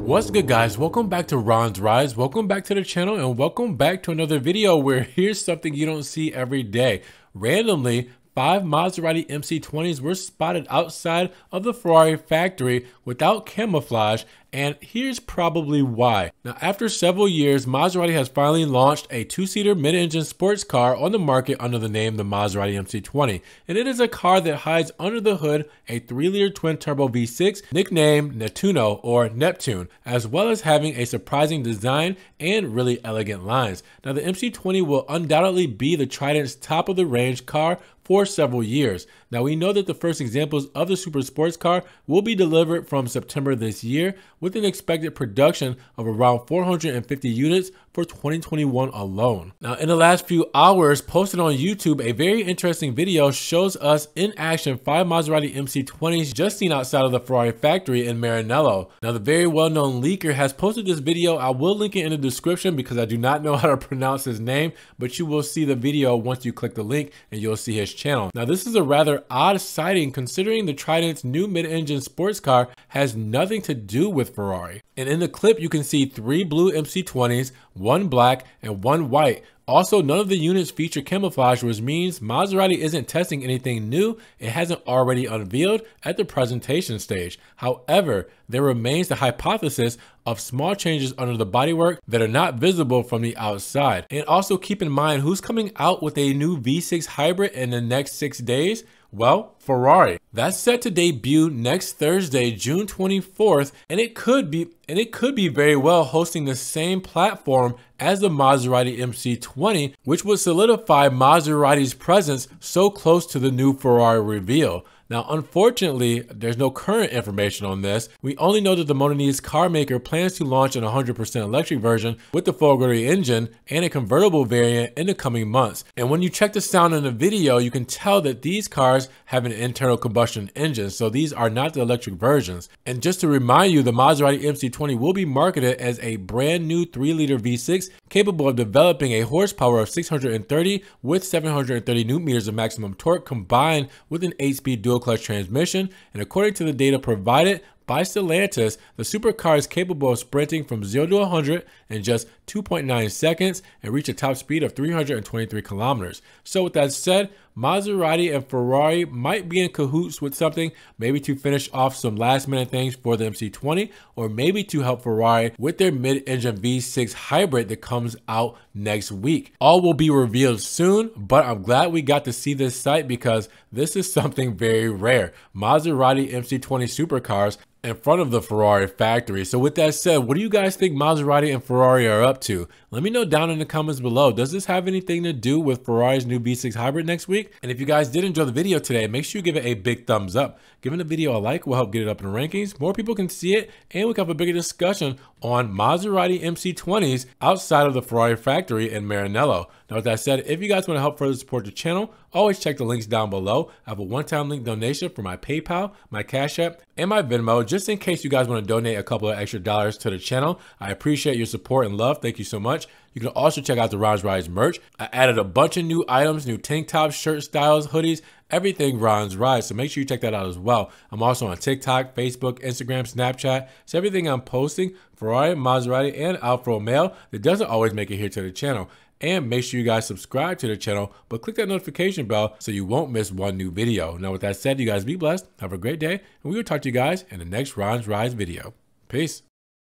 What's good, guys? Welcome back to Ron's Rise. Welcome back to the channel and welcome back to another video where here's something you don't see every day. Randomly, 5 Maserati MC20s were spotted outside of the Ferrari factory without camouflage, and here's probably why. Now, after several years, Maserati has finally launched a 2-seater mid-engine sports car on the market under the name the Maserati MC20, and it is a car that hides under the hood a 3-liter twin-turbo V6 nicknamed Nettuno or Neptune, as well as having a surprising design and really elegant lines. Now, the MC20 will undoubtedly be the Trident's top-of-the-range car for several years. Now, we know that the first examples of the super sports car will be delivered from September this year, with an expected production of around 450 units for 2021 alone. Now, in the last few hours, posted on YouTube, a very interesting video shows us in action 5 Maserati MC20s just seen outside of the Ferrari factory in Maranello. Now, the very well-known leaker has posted this video. I will link it in the description because I do not know how to pronounce his name, but you will see the video once you click the link and you'll see his channel. Now, this is a rather odd sighting considering the Trident's new mid-engine sports car has nothing to do with Ferrari. And in the clip, you can see 3 blue MC20s, 1 black, and 1 white. Also, none of the units feature camouflage, which means Maserati isn't testing anything new it hasn't already unveiled at the presentation stage. However, there remains the hypothesis of small changes under the bodywork that are not visible from the outside. And also keep in mind who's coming out with a new V6 hybrid in the next 6 days. Well, Ferrari. That's set to debut next Thursday, June 24th, and it could be very well hosting the same platform as the Maserati MC20, which would solidify Maserati's presence so close to the new Ferrari reveal. Now, unfortunately, there's no current information on this. We only know that the Modenese car maker plans to launch an 100% electric version with the Ferrari engine and a convertible variant in the coming months. And when you check the sound in the video, you can tell that these cars have an internal combustion engine, so these are not the electric versions. And just to remind you, the Maserati MC20 will be marketed as a brand new 3-liter V6 capable of developing a horsepower of 630 with 730 newton meters of maximum torque combined with an 8-speed dual clutch transmission. And according to the data provided by Stellantis, the supercar is capable of sprinting from 0 to 100 in just 2.9 seconds and reach a top speed of 323 kilometers. So with that said, Maserati and Ferrari might be in cahoots with something, maybe to finish off some last minute things for the MC20, or maybe to help Ferrari with their mid-engine V6 hybrid that comes out next week. All will be revealed soon, but I'm glad we got to see this sight because this is something very rare. Maserati MC20 supercars in front of the Ferrari factory. So with that said, what do you guys think Maserati and Ferrari are up to? Let me know down in the comments below. Does this have anything to do with Ferrari's new V6 hybrid next week? And if you guys did enjoy the video today, make sure you give it a big thumbs up. Giving the video a like will help get it up in the rankings. More people can see it, and we can have a bigger discussion on Maserati MC20s outside of the Ferrari factory in Maranello. Now, with that said, if you guys want to help further support the channel, always check the links down below. I have a one-time link donation for my PayPal, my Cash App, and my Venmo, just in case you guys want to donate a couple of extra dollars to the channel. I appreciate your support and love. Thank you so much. You can also check out the Ron's Rise merch. I added a bunch of new items, new tank tops, shirt styles, hoodies, everything Ron's Rise. So make sure you check that out as well. I'm also on TikTok, Facebook, Instagram, Snapchat. So everything I'm posting, Ferrari, Maserati, and Alfa Romeo, that doesn't always make it here to the channel. And make sure you guys subscribe to the channel, but click that notification bell so you won't miss one new video. Now, with that said, you guys be blessed, have a great day, and we will talk to you guys in the next Ron's Rise video. Peace.